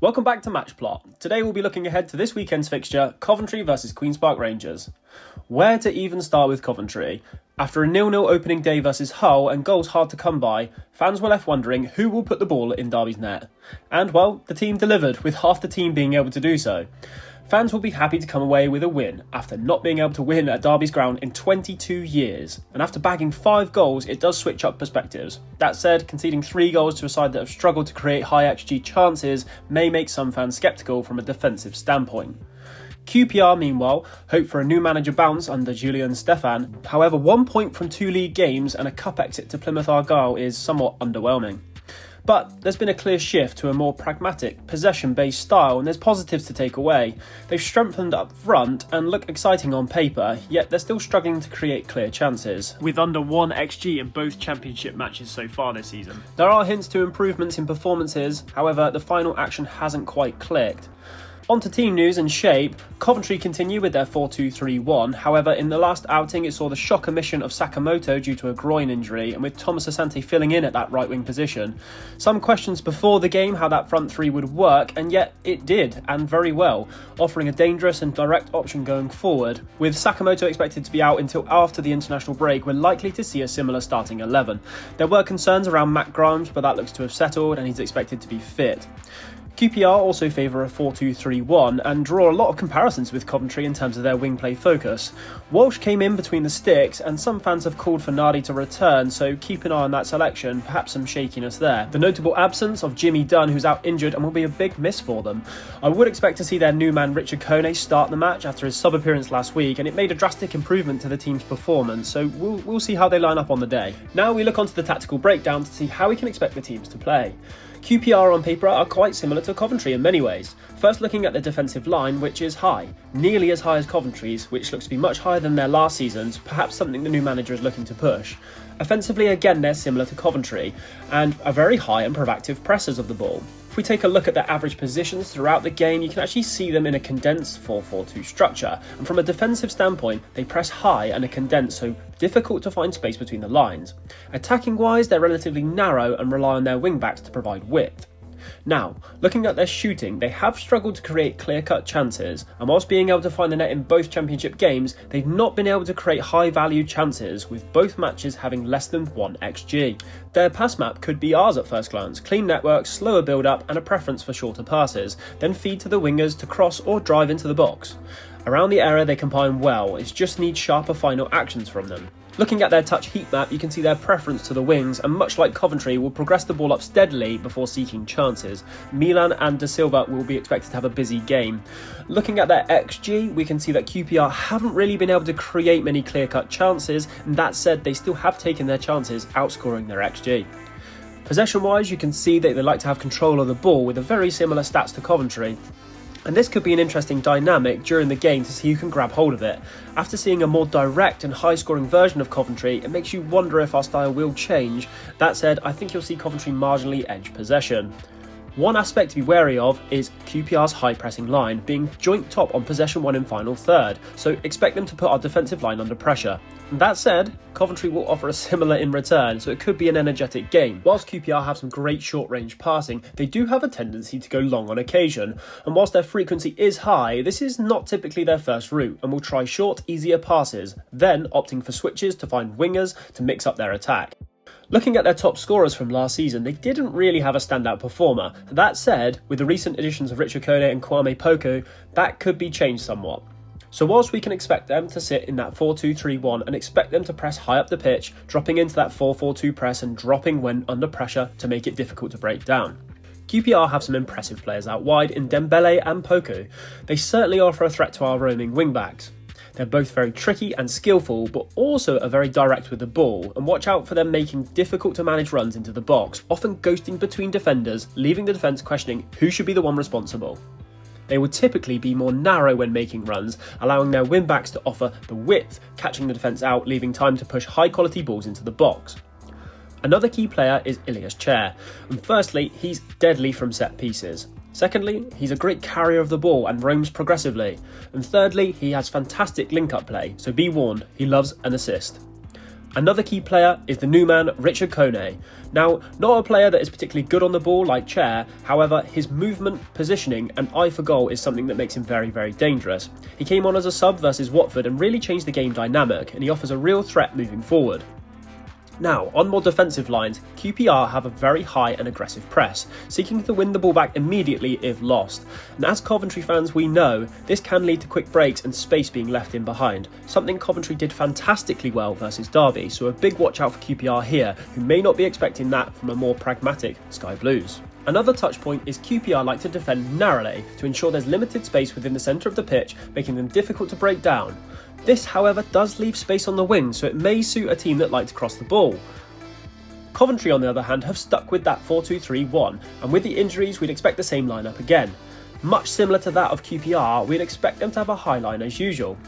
Welcome back to Match Plot. Today we'll be looking ahead to this weekend's fixture, Coventry versus Queen's Park Rangers. Where to even start with Coventry? After a 0-0 opening day versus Hull and goals hard to come by, fans were left wondering who will put the ball in Derby's net. And well, the team delivered, with half the team being able to do so. Fans will be happy to come away with a win after not being able to win at Derby's ground in 22 years. And after bagging 5 goals, it does switch up perspectives. That said, conceding 3 goals to a side that have struggled to create high XG chances may make some fans sceptical from a defensive standpoint. QPR, meanwhile, hope for a new manager bounce under Julien Stéphan. However, 1 point from 2 league games and a cup exit to Plymouth Argyle is somewhat underwhelming. But there's been a clear shift to a more pragmatic, possession-based style, and there's positives to take away. They've strengthened up front and look exciting on paper, yet they're still struggling to create clear chances, with under 1 XG in both championship matches so far this season. There are hints to improvements in performances, however the final action hasn't quite clicked. On to team news and shape. Coventry continue with their 4-2-3-1, however in the last outing it saw the shock omission of Sakamoto due to a groin injury, and with Thomas Asante filling in at that right wing position. Some questions before the game how that front three would work, and yet it did, and very well, offering a dangerous and direct option going forward. With Sakamoto expected to be out until after the international break, we're likely to see a similar starting 11. There were concerns around Matt Grimes, but that looks to have settled and he's expected to be fit. QPR also favour a 4-2-3-1 and draw a lot of comparisons with Coventry in terms of their wing play focus. Walsh came in between the sticks and some fans have called for Nardi to return, so keep an eye on that selection, perhaps some shakiness there. The notable absence of Jimmy Dunn, who's out injured and will be a big miss for them. I would expect to see their new man Richard Kone start the match after his sub-appearance last week, and it made a drastic improvement to the team's performance, so we'll see how they line up on the day. Now we look onto the tactical breakdown to see how we can expect the teams to play. QPR on paper are quite similar to Coventry in many ways. First looking at the defensive line, which is high, nearly as high as Coventry's, which looks to be much higher than their last season's, perhaps something the new manager is looking to push. Offensively, again, they're similar to Coventry, and are very high and proactive pressers of the ball. If we take a look at their average positions throughout the game, you can actually see them in a condensed 4-4-2 structure, and from a defensive standpoint, they press high and are condensed, so difficult to find space between the lines. Attacking wise, they're relatively narrow and rely on their wing backs to provide width. Now, looking at their shooting, they have struggled to create clear-cut chances, and whilst being able to find the net in both championship games, they've not been able to create high-value chances, with both matches having less than 1 XG. Their pass map could be ours at first glance: clean network, slower build-up, and a preference for shorter passes, then feed to the wingers to cross or drive into the box. Around the area they combine well, it just needs sharper final actions from them. Looking at their touch heat map, you can see their preference to the wings, and much like Coventry, will progress the ball up steadily before seeking chances. Milan and De Silva will be expected to have a busy game. Looking at their XG, we can see that QPR haven't really been able to create many clear-cut chances, and that said, they still have taken their chances, outscoring their XG. Possession-wise, you can see that they like to have control of the ball, with a very similar stats to Coventry. And this could be an interesting dynamic during the game to see who can grab hold of it. After seeing a more direct and high-scoring version of Coventry, it makes you wonder if our style will change. That said, I think you'll see Coventry marginally edge possession. One aspect to be wary of is QPR's high-pressing line, being joint top on possession 1 and final third, so expect them to put our defensive line under pressure. That said, Coventry will offer a similar in return, so it could be an energetic game. Whilst QPR have some great short-range passing, they do have a tendency to go long on occasion, and whilst their frequency is high, this is not typically their first route, and will try short, easier passes, then opting for switches to find wingers to mix up their attack. Looking at their top scorers from last season, they didn't really have a standout performer. That said, with the recent additions of Richard Kone and Kwame Poku, that could be changed somewhat. So whilst we can expect them to sit in that 4-2-3-1 and expect them to press high up the pitch, dropping into that 4-4-2 press and dropping when under pressure to make it difficult to break down. QPR have some impressive players out wide in Dembele and Poku. They certainly offer a threat to our roaming wingbacks. They're both very tricky and skillful, but also are very direct with the ball, and watch out for them making difficult to manage runs into the box, often ghosting between defenders, leaving the defence questioning who should be the one responsible. They would typically be more narrow when making runs, allowing their wing-backs to offer the width, catching the defence out, leaving time to push high-quality balls into the box. Another key player is Ilias Chair, and firstly, he's deadly from set pieces. Secondly, he's a great carrier of the ball and roams progressively. And thirdly, he has fantastic link-up play, so be warned, he loves an assist. Another key player is the new man, Richard Kone. Now, not a player that is particularly good on the ball like Chair, however, his movement, positioning and eye for goal is something that makes him very, very dangerous. He came on as a sub versus Watford and really changed the game dynamic, and he offers a real threat moving forward. Now, on more defensive lines, QPR have a very high and aggressive press, seeking to win the ball back immediately if lost. And as Coventry fans, we know this can lead to quick breaks and space being left in behind, something Coventry did fantastically well versus Derby, so a big watch out for QPR here, who may not be expecting that from a more pragmatic Sky Blues. Another touch point is QPR like to defend narrowly to ensure there's limited space within the centre of the pitch, making them difficult to break down. This, however, does leave space on the wing, so it may suit a team that like to cross the ball. Coventry, on the other hand, have stuck with that 4-2-3-1, and with the injuries, we'd expect the same lineup again. Much similar to that of QPR, we'd expect them to have a high line as usual.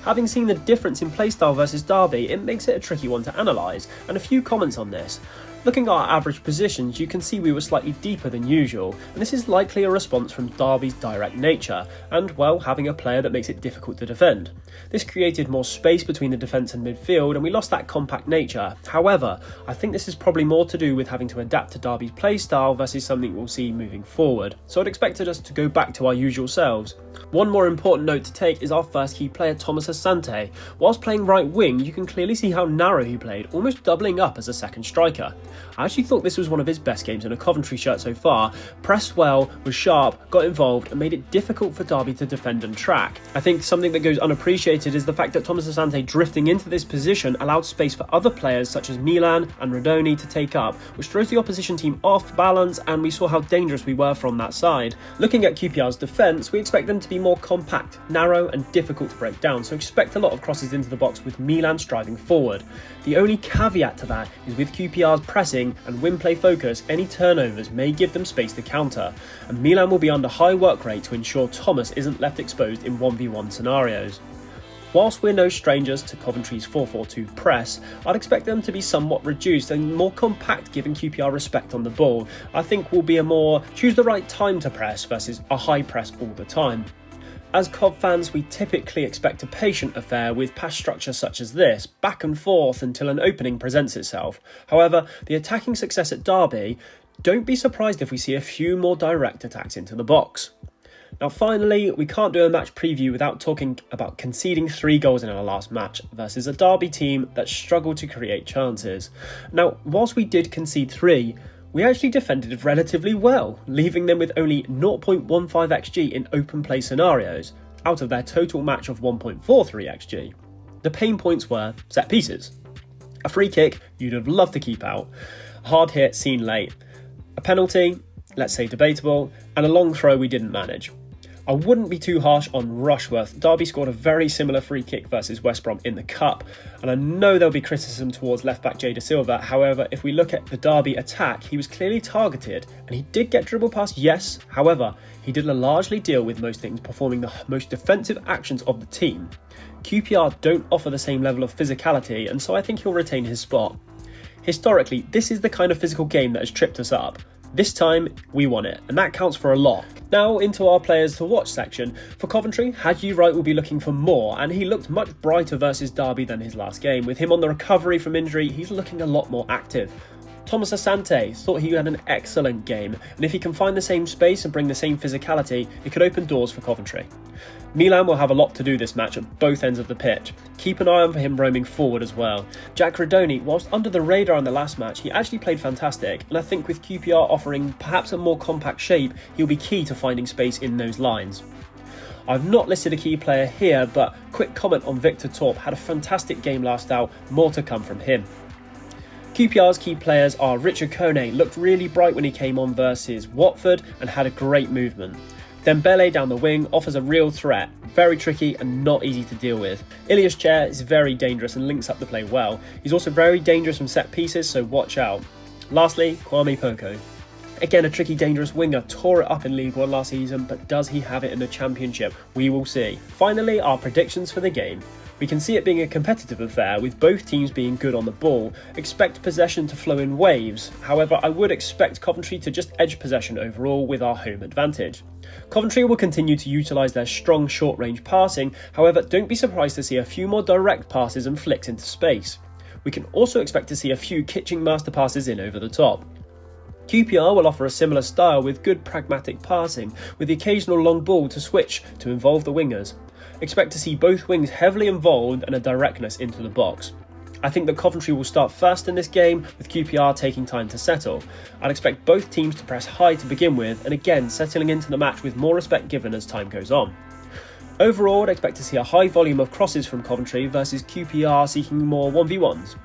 Having seen the difference in playstyle versus Derby, it makes it a tricky one to analyse, and a few comments on this. Looking at our average positions, you can see we were slightly deeper than usual, and this is likely a response from Derby's direct nature, and, well, having a player that makes it difficult to defend. This created more space between the defence and midfield, and we lost that compact nature. However, I think this is probably more to do with having to adapt to Derby's playstyle versus something we'll see moving forward, so I'd expected us to go back to our usual selves. One more important note to take is our first key player, Thomas Asante. Whilst playing right wing, you can clearly see how narrow he played, almost doubling up as a second striker. I actually thought this was one of his best games in a Coventry shirt so far. Pressed well, was sharp, got involved and made it difficult for Derby to defend and track. I think something that goes unappreciated is the fact that Thomas Asante drifting into this position allowed space for other players such as Milan and Rodoni to take up, which throws the opposition team off balance, and we saw how dangerous we were from that side. Looking at QPR's defence, we expect them to be more compact, narrow and difficult to break down, so expect a lot of crosses into the box with Milan striving forward. The only caveat to that is with QPR's pressing and win play focus, any turnovers may give them space to counter, and Milan will be under high work rate to ensure Thomas isn't left exposed in 1v1 scenarios. Whilst we're no strangers to Coventry's 4-4-2 press, I'd expect them to be somewhat reduced and more compact, giving QPR respect on the ball. I think will be a more choose the right time to press versus a high press all the time. As Cov fans, we typically expect a patient affair with pass structure such as this, back and forth until an opening presents itself. However, the attacking success at Derby, don't be surprised if we see a few more direct attacks into the box. Now finally, we can't do a match preview without talking about conceding 3 goals in our last match versus a Derby team that struggled to create chances. Now, whilst we did concede 3, we actually defended relatively well, leaving them with only 0.15 xg in open play scenarios, out of their total match of 1.43 xg. The pain points were set pieces. A free kick you'd have loved to keep out, a hard hit seen late, a penalty, let's say debatable, and a long throw we didn't manage. I wouldn't be too harsh on Rushworth. Derby scored a very similar free kick versus West Brom in the Cup, and I know there'll be criticism towards left-back Jay Da Silva. However, if we look at the Derby attack, he was clearly targeted, and he did get dribble past, yes. However, he did largely deal with most things, performing the most defensive actions of the team. QPR don't offer the same level of physicality, and so I think he'll retain his spot. Historically, this is the kind of physical game that has tripped us up. This time, we won it, and that counts for a lot. Now into our players to watch section. For Coventry, Haji Wright will be looking for more, and he looked much brighter versus Derby than his last game. With him on the recovery from injury, he's looking a lot more active. Thomas Asante thought he had an excellent game, and if he can find the same space and bring the same physicality, it could open doors for Coventry. Milan will have a lot to do this match at both ends of the pitch. Keep an eye on for him roaming forward as well. Jack Rodoni, whilst under the radar in the last match, he actually played fantastic, and I think with QPR offering perhaps a more compact shape, he'll be key to finding space in those lines. I've not listed a key player here, but quick comment on Victor Torp, had a fantastic game last out, more to come from him. QPR's key players are Richard Kone, looked really bright when he came on versus Watford and had a great movement. Dembele down the wing offers a real threat, very tricky and not easy to deal with. Ilias Chair is very dangerous and links up the play well. He's also very dangerous from set pieces, so watch out. Lastly, Kwame Poko. Again, a tricky, dangerous winger, tore it up in League One last season, but does he have it in the Championship? We will see. Finally, our predictions for the game. We can see it being a competitive affair, with both teams being good on the ball. Expect possession to flow in waves. However, I would expect Coventry to just edge possession overall with our home advantage. Coventry will continue to utilise their strong short-range passing, however, don't be surprised to see a few more direct passes and flicks into space. We can also expect to see a few kitchen master passes in over the top. QPR will offer a similar style with good pragmatic passing, with the occasional long ball to switch to involve the wingers. Expect to see both wings heavily involved and a directness into the box. I think that Coventry will start first in this game, with QPR taking time to settle. I'd expect both teams to press high to begin with, and again settling into the match with more respect given as time goes on. Overall, I'd expect to see a high volume of crosses from Coventry versus QPR seeking more 1v1s.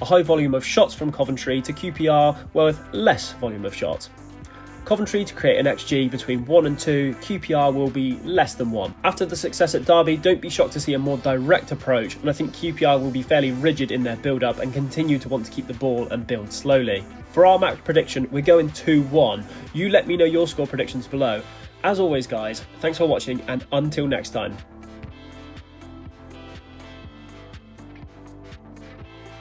A high volume of shots from Coventry to QPR with less volume of shots. Coventry to create an XG between 1 and 2, QPR will be less than 1. After the success at Derby, don't be shocked to see a more direct approach, and I think QPR will be fairly rigid in their build-up and continue to want to keep the ball and build slowly. For our match prediction, we're going 2-1. You let me know your score predictions below. As always guys, thanks for watching and until next time.